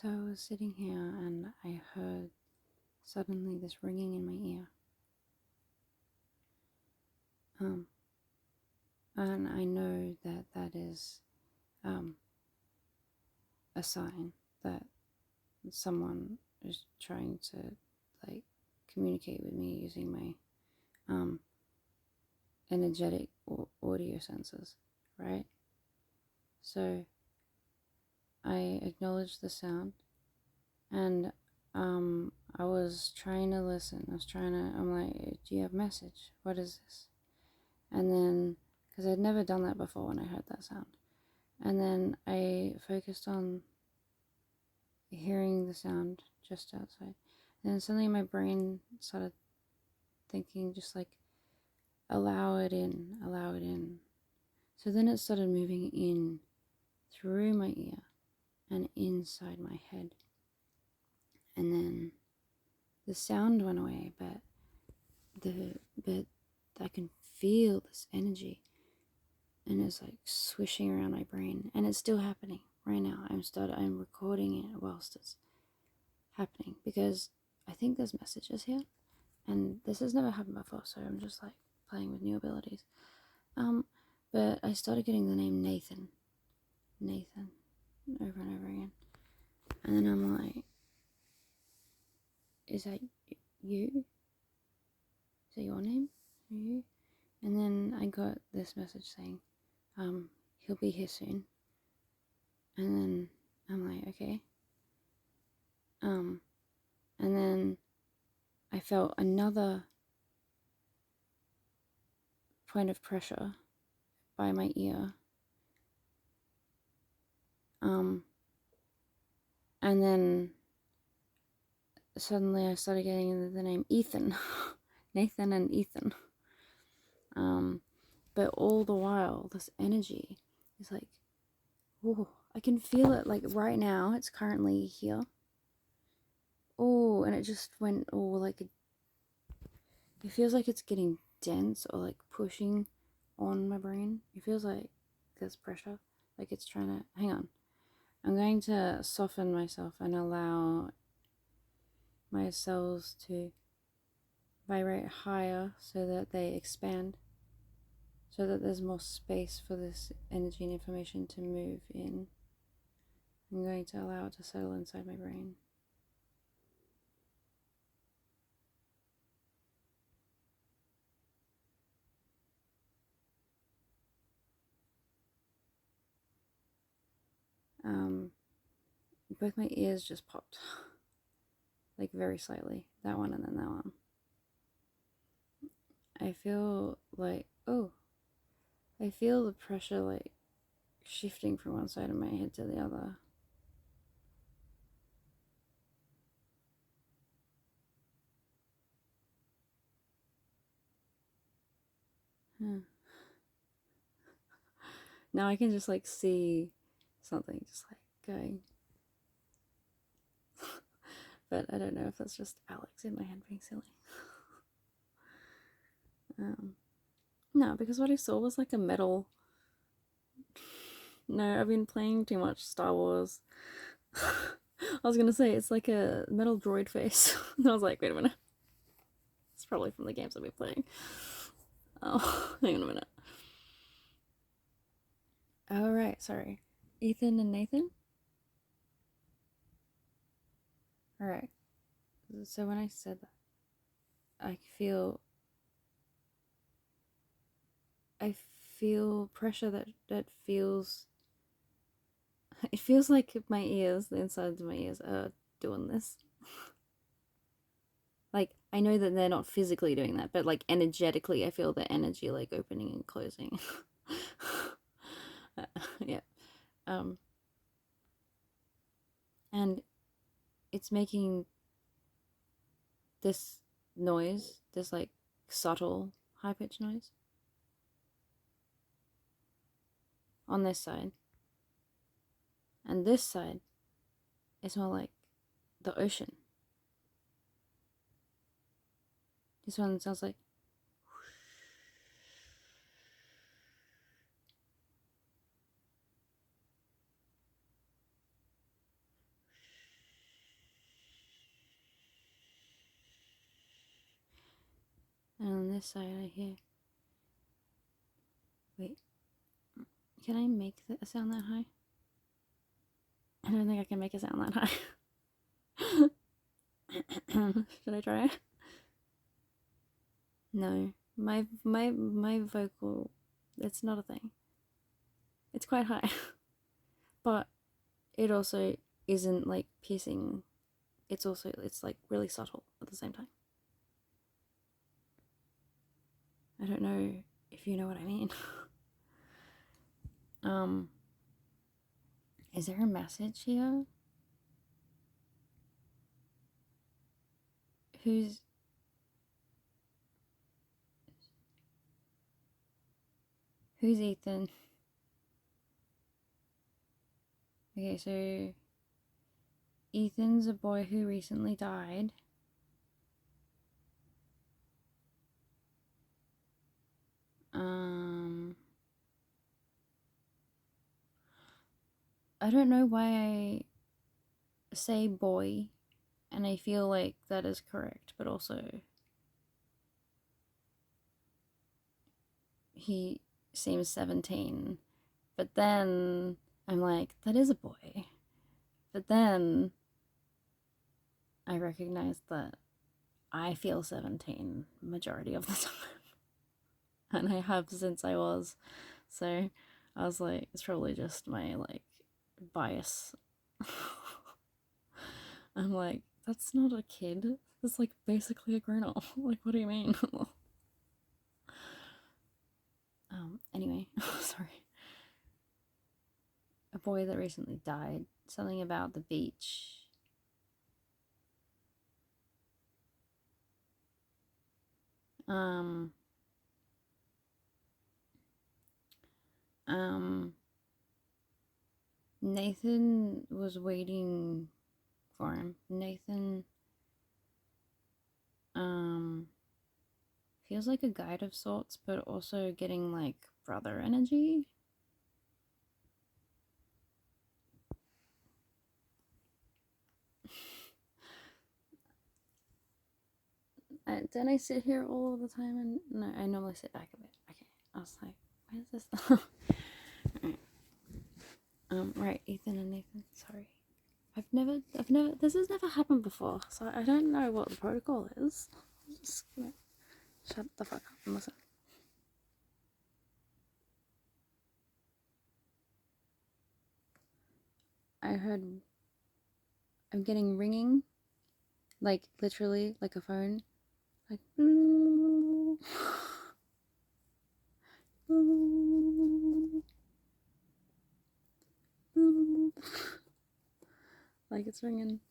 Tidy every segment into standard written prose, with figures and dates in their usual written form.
So I was sitting here and I heard suddenly this ringing in my ear. And I know that that is a sign that someone is trying to like communicate with me using my energetic audio sensors, right? So I acknowledged the sound and I was trying to listen. I'm like, do you have a message? What is this? And then, because I'd never done that before when I heard that sound. And then I focused on hearing the sound just outside. And then suddenly my brain started thinking, just like, allow it in, allow it in. So then it started moving in through my ear and inside my head. And then the sound went away, but I can feel this energy, and it's like swishing around my brain, and it's still happening right now. I'm recording it whilst it's happening because I think there's messages here, and this has never happened before, so I'm just like playing with new abilities. But I started getting the name Nathan over and over again, and then I'm like, is that you? Is that your name? Are you? And then I got this message saying, he'll be here soon. And then I'm like, okay. And then I felt another point of pressure by my ear. And then suddenly I started getting the name Ethan. Nathan and Ethan. But all the while, this energy is like, oh, I can feel it like right now. It's currently here. Oh, and it just went, oh, like it feels like it's getting dense or like pushing on my brain. It feels like there's pressure, like it's trying to, hang on. I'm going to soften myself and allow my cells to vibrate higher so that they expand, so that there's more space for this energy and information to move in. I'm going to allow it to settle inside my brain. Both my ears just popped, like very slightly. That one and then that one. I feel like, oh, I feel the pressure like shifting from one side of my head to the other. Now I can just like see something just like going. But I don't know if that's just Alex in my head being silly. No, because what I saw was like a metal. No, I've been playing too much Star Wars. I was gonna say it's like a metal droid face. And I was like, wait a minute. It's probably from the games I've been playing. Oh, hang on a minute. Oh, right, sorry. Ethan and Nathan? Alright. So when I said that, I feel pressure that feels, it feels like my ears, the insides of my ears are doing this. Like, I know that they're not physically doing that, but like energetically, I feel the energy like opening and closing. Yeah. And it's making this noise, this like subtle high pitched noise on this side. And this side is more like the ocean. This one sounds like this side I hear. Wait. Can I make a sound that high? I don't think I can make a sound that high. Should I try? No. My vocal, it's not a thing. It's quite high. But it also isn't like piercing. It's like really subtle at the same time. I don't know if you know what I mean. Is there a message here? Who's Ethan? Okay, so Ethan's a boy who recently died. I don't know why I say boy, and I feel like that is correct, but also he seems 17. But then I'm like, that is a boy. But then I recognize that I feel 17 majority of the time. And I have since I was. So I was like, it's probably just my like bias. I'm like, that's not a kid. That's like basically a grown up. Like, what do you mean? Anyway, sorry. A boy that recently died. Something about the beach. Nathan was waiting for him. Nathan feels like a guide of sorts, but also getting like brother energy. Don't I sit here all of the time? And no, I normally sit back a bit. Okay, I was like, where's this? Right. Right, Ethan and Nathan. Sorry, I've never. This has never happened before, so I don't know what the protocol is. I'm just gonna shut the fuck up and listen. I heard. I'm getting ringing, like literally, like a phone, like. Like it's ringing.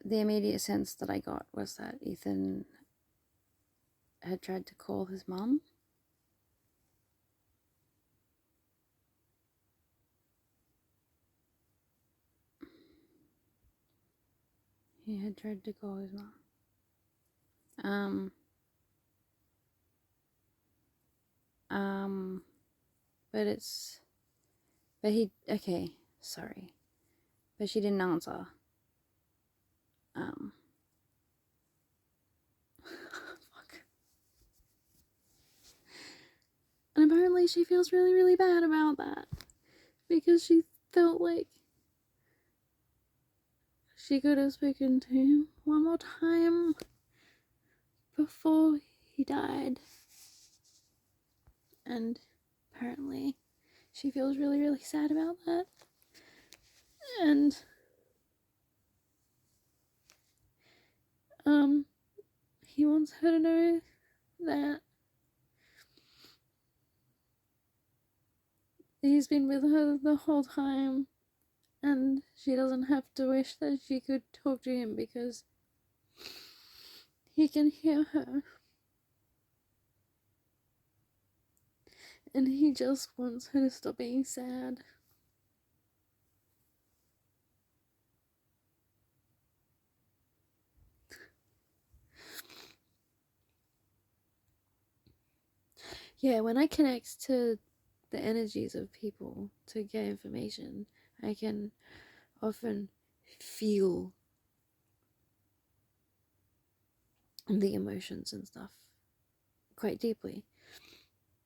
The immediate sense that I got was that Ethan had tried to call his mum. He had tried to call his mom. But okay, sorry. But she didn't answer. Fuck. And apparently she feels really, really bad about that. Because she felt like she could have spoken to him one more time before he died. And apparently she feels really, really sad about that. And he wants her to know that he's been with her the whole time, and she doesn't have to wish that she could talk to him because he can hear her. And he just wants her to stop being sad. Yeah, when I connect to the energies of people to get information. I can often feel the emotions and stuff quite deeply.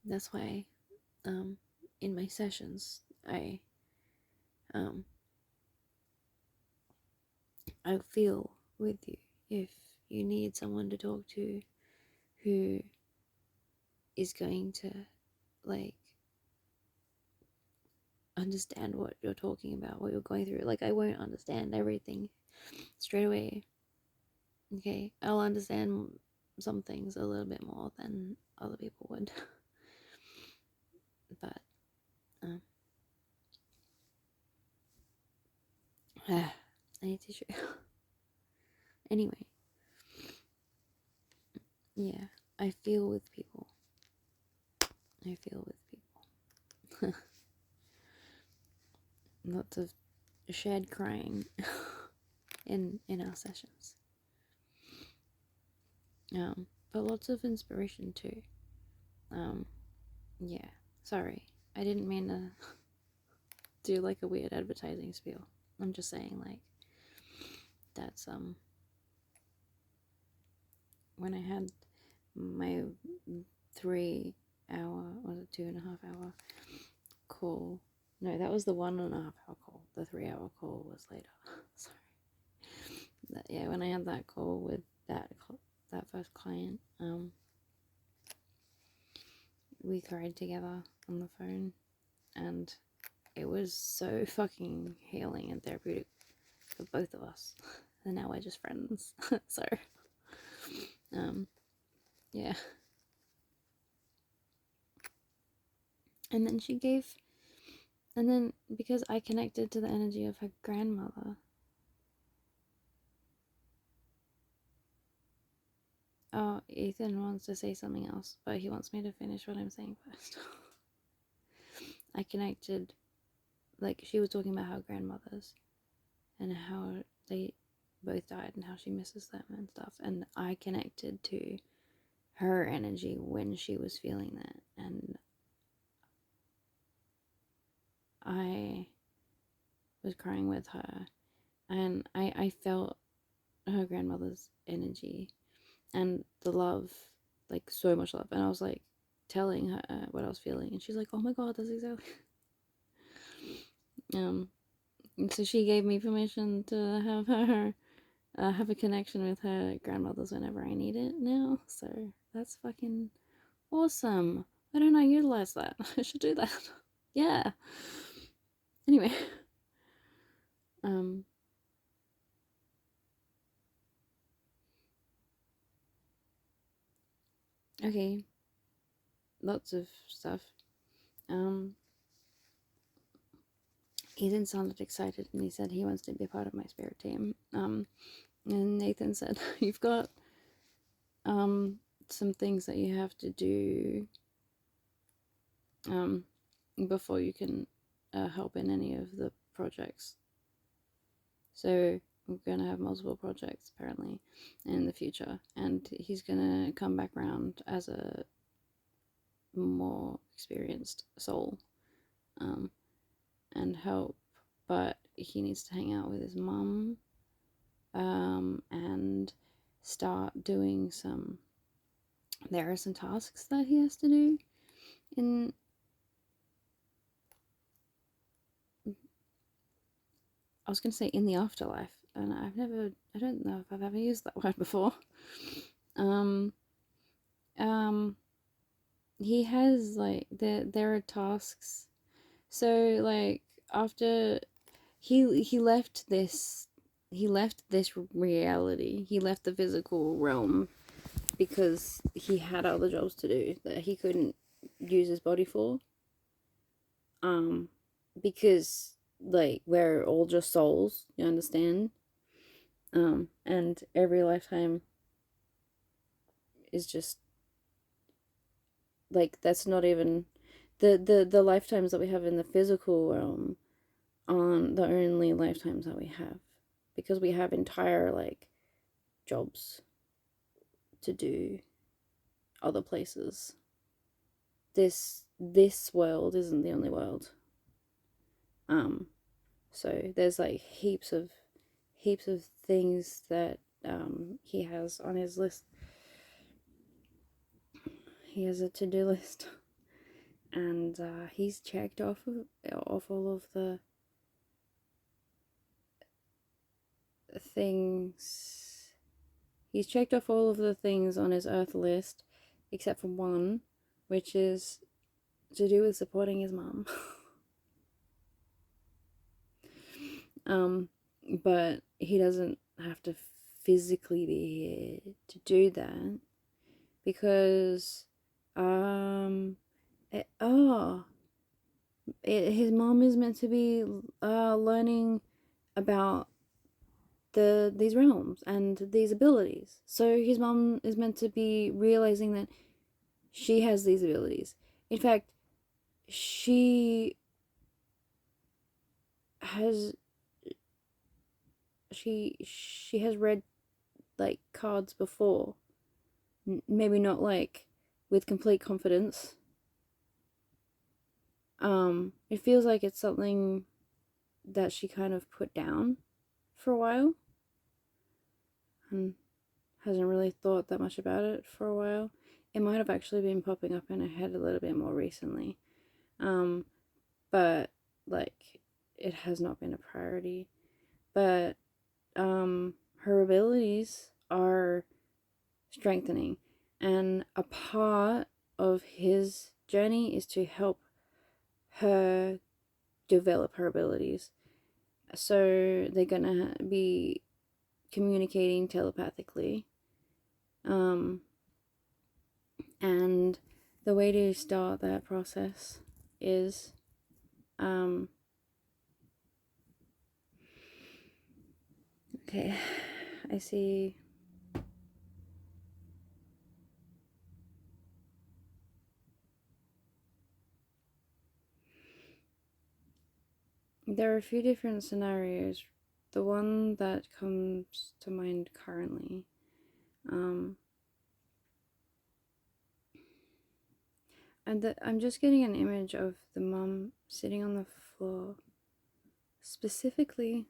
That's why in my sessions um, I feel with you if you need someone to talk to who is going to like understand what you're talking about, what you're going through. Like, I won't understand everything straight away. Okay, I'll understand some things a little bit more than other people would. But I need tissue. Anyway, yeah, I feel with people. I feel with people. Lots of shared crying in our sessions. But lots of inspiration too. Yeah. Sorry, I didn't mean to do like a weird advertising spiel. I'm just saying, like, that's when I had my 3 hour, was it 2.5 hour call? No, that was the 1.5 hour call. The 3 hour call was later. Sorry. Yeah, when I had that call with that first client, we cried together on the phone, and it was so fucking healing and therapeutic for both of us. And now we're just friends. So, yeah. And then because I connected to the energy of her grandmother. Oh, Ethan wants to say something else, but he wants me to finish what I'm saying first. I connected, like, she was talking about her grandmothers and how they both died and how she misses them and stuff. And I connected to her energy when she was feeling that. And I was crying with her. And I felt her grandmother's energy and the love, like so much love. And I was like telling her what I was feeling. And she's like, oh my God, that's exactly. And so she gave me permission to have her have a connection with her grandmothers whenever I need it now. So that's fucking awesome. Why don't I utilize that? I should do that. Yeah. Anyway. Okay. Lots of stuff. Ethan sounded excited and he said he wants to be a part of my spirit team. And Nathan said, you've got some things that you have to do before you can help in any of the projects. So we're gonna have multiple projects apparently in the future, and he's gonna come back around as a more experienced soul and help, but he needs to hang out with his mum and start doing some. There are some tasks that he has to do in. I was going to say in the afterlife, and I don't know if I've ever used that word before. He has, like, there are tasks. So, like, after he left this reality, he left the physical realm because he had other jobs to do that he couldn't use his body for. Because, like, we're all just souls, you understand? And every lifetime is just, like, that's not even the lifetimes that we have in the physical realm aren't the only lifetimes that we have, because we have entire, like, jobs to do other places. this world isn't the only world. So there's like heaps of things that he has on his list. He has a to-do list, and he's checked off all of the things. He's checked off all of the things on his Earth list, except for one, which is to do with supporting his mom. But he doesn't have to physically be here to do that because his mom is meant to be learning about these realms and these abilities. So his mom is meant to be realizing that she has these abilities. In fact, she has read like cards before. Maybe not like with complete confidence. It feels like it's something that she kind of put down for a while and hasn't really thought that much about it for a while. It might have actually been popping up in her head a little bit more recently. But like it has not been a priority. But her abilities are strengthening, and a part of his journey is to help her develop her abilities. So they're gonna be communicating telepathically. And the way to start that process is okay, I see. There are a few different scenarios. The one that comes to mind currently, and I'm just getting an image of the mum sitting on the floor, specifically,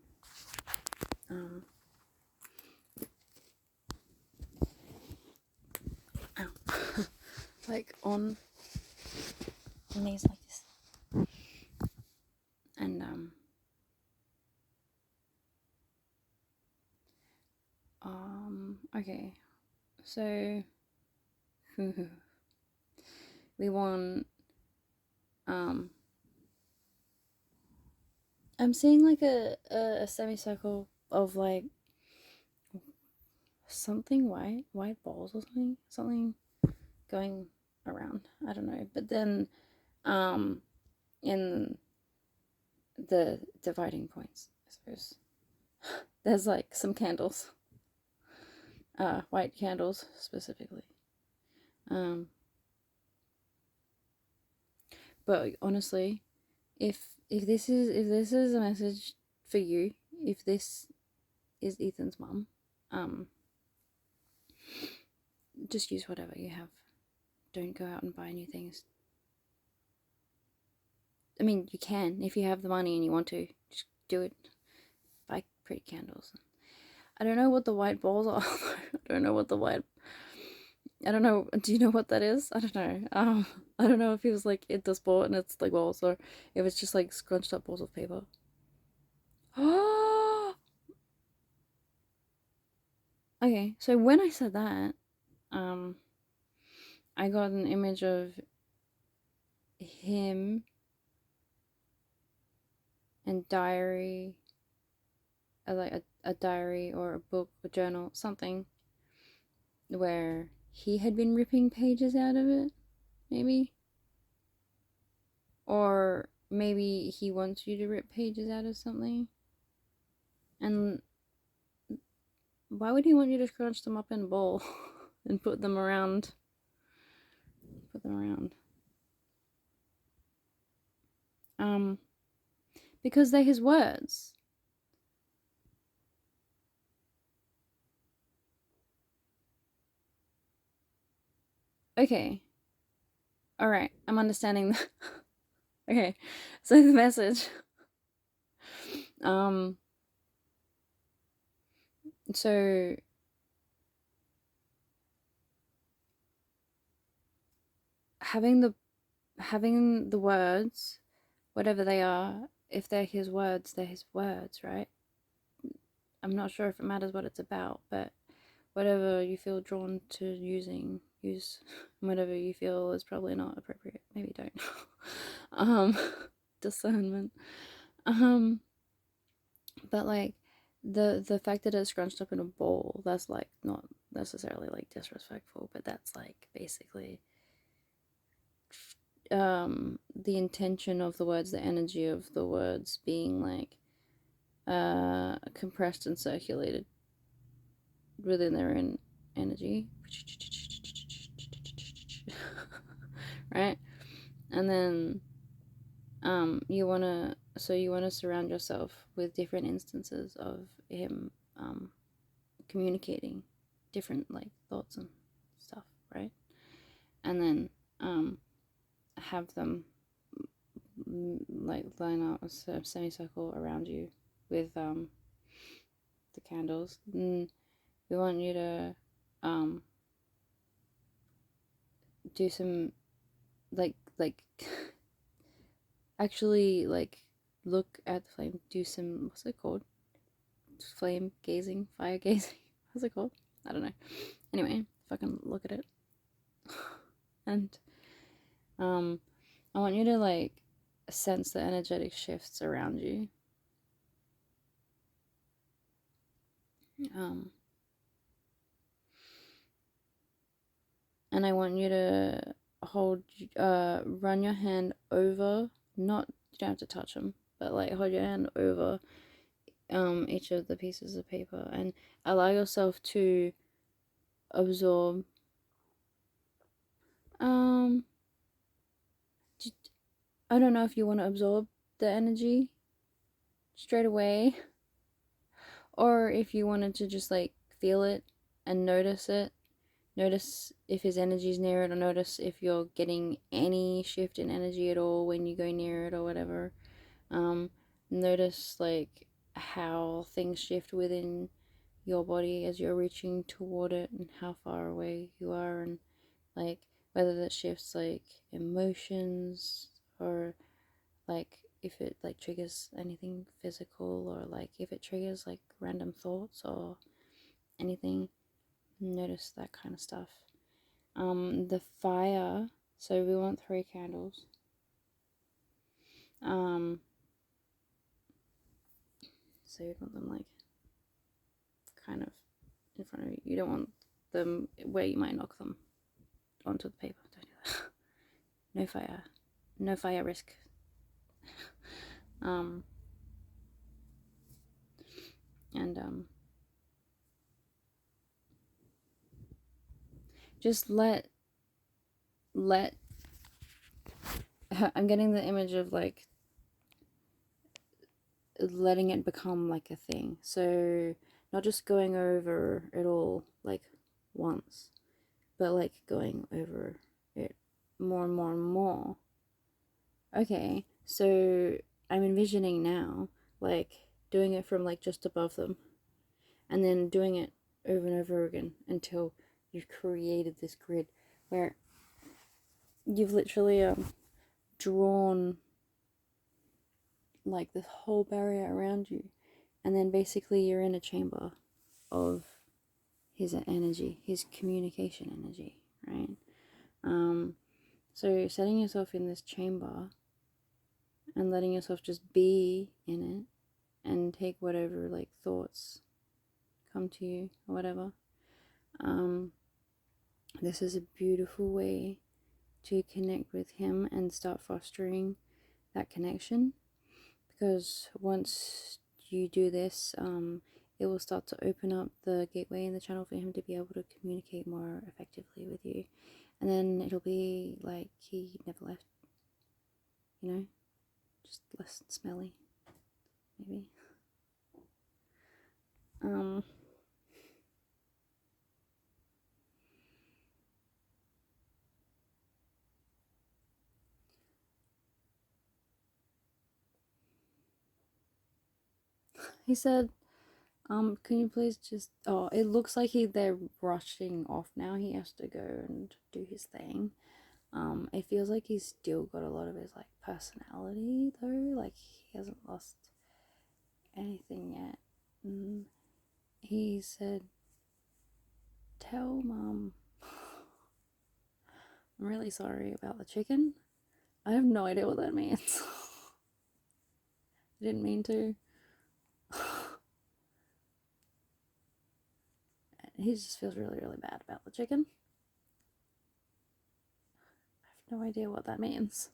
like on knees like this, and okay, so we want I'm seeing like a semicircle of like something white balls or something going around. I don't know, but then in the dividing points, I suppose, there's like some candles, white candles specifically. But honestly, if this is a message for you, if this is Ethan's mom, just use whatever you have. Don't go out and buy new things. I mean, you can if you have the money and you want to. Just do it. Buy pretty candles. I don't know what the white balls are. I don't know what the white. I don't know. Do you know what that is? I don't know. I don't know if it was like in the sport and it's like balls, or if it's just like scrunched up balls of paper. Oh. Okay, so when I said that, I got an image of him and diary, like a diary or a book, a journal, something where he had been ripping pages out of it, maybe, or maybe he wants you to rip pages out of something. And why would he want you to scrunch them up in a bowl and put them around? Because they're his words. Okay. All right, I'm understanding. Okay, so the message. Um, so having the words, whatever they are, if they're his words, they're his words, right? I'm not sure if it matters what it's about, but whatever you feel drawn to use. Whatever you feel is probably not appropriate, maybe don't. um, discernment. Um, but like the fact that it's scrunched up in a ball, that's like not necessarily like disrespectful, but that's like basically the intention of the words, the energy of the words being like compressed and circulated within their own energy. Right? And then you wanna surround yourself with different instances of him communicating different like thoughts and stuff, right? And then have them like line up a semicircle around you with the candles. And we want you to do some like actually like look at the flame, do some, what's it called, flame gazing, fire gazing. What's it called? I don't know. Anyway, fucking look at it. And I want you to like sense the energetic shifts around you. And I want you to run your hand over, not, you don't have to touch them, but like hold your hand over each of the pieces of paper and allow yourself to absorb um I don't know if you want to absorb the energy straight away or if you wanted to just like feel it and notice it. Notice if his energy's near it, or notice if you're getting any shift in energy at all when you go near it or whatever. Notice like how things shift within your body as you're reaching toward it and how far away you are, and like whether that shifts like emotions or like if it like triggers anything physical or like if it triggers like random thoughts or anything. Notice that kind of stuff. The fire, so we want 3 candles. So you want them like kind of in front of you. You don't want them where you might knock them onto the paper. Don't do that. No fire. No fire risk. And just let I'm getting the image of like letting it become like a thing. So not just going over it all like once, but like going over it more and more and more. Okay, so I'm envisioning now like doing it from like just above them and then doing it over and over again until you've created this grid where you've literally drawn like this whole barrier around you, and then basically you're in a chamber of his energy, his communication energy, right? So setting yourself in this chamber and letting yourself just be in it and take whatever like thoughts come to you or whatever. This is a beautiful way to connect with him and start fostering that connection, because once you do this, it will start to open up the gateway and the channel for him to be able to communicate more effectively with you, and then it'll be like he never left, you know, just less smelly, maybe. He said, can you please just, oh, it looks like they're rushing off now. He has to go and do his thing. It feels like he's still got a lot of his, like, personality, though. Like, he hasn't lost anything yet. He said, tell Mum I'm really sorry about the chicken. I have no idea what that means. I didn't mean to. He just feels really, really bad about the chicken. I have no idea what that means.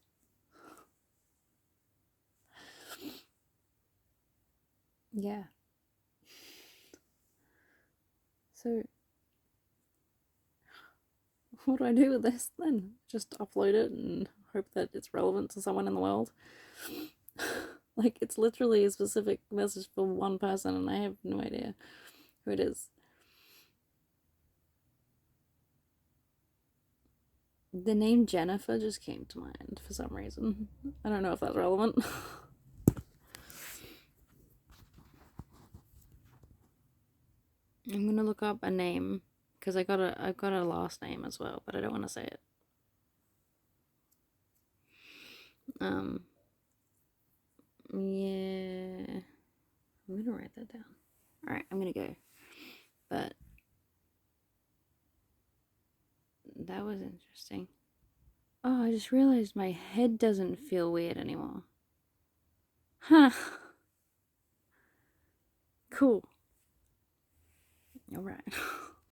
Yeah. So, what do I do with this then? Just upload it and hope that it's relevant to someone in the world? Like, it's literally a specific message for one person, and I have no idea who it is. The name Jennifer just came to mind for some reason. I don't know if that's relevant. I'm gonna look up a name because I've got a last name as well, but I don't want to say it. Yeah, I'm gonna write that down. All right, I'm gonna go. But that was interesting. Oh, I just realized my head doesn't feel weird anymore. Huh. Cool. All right.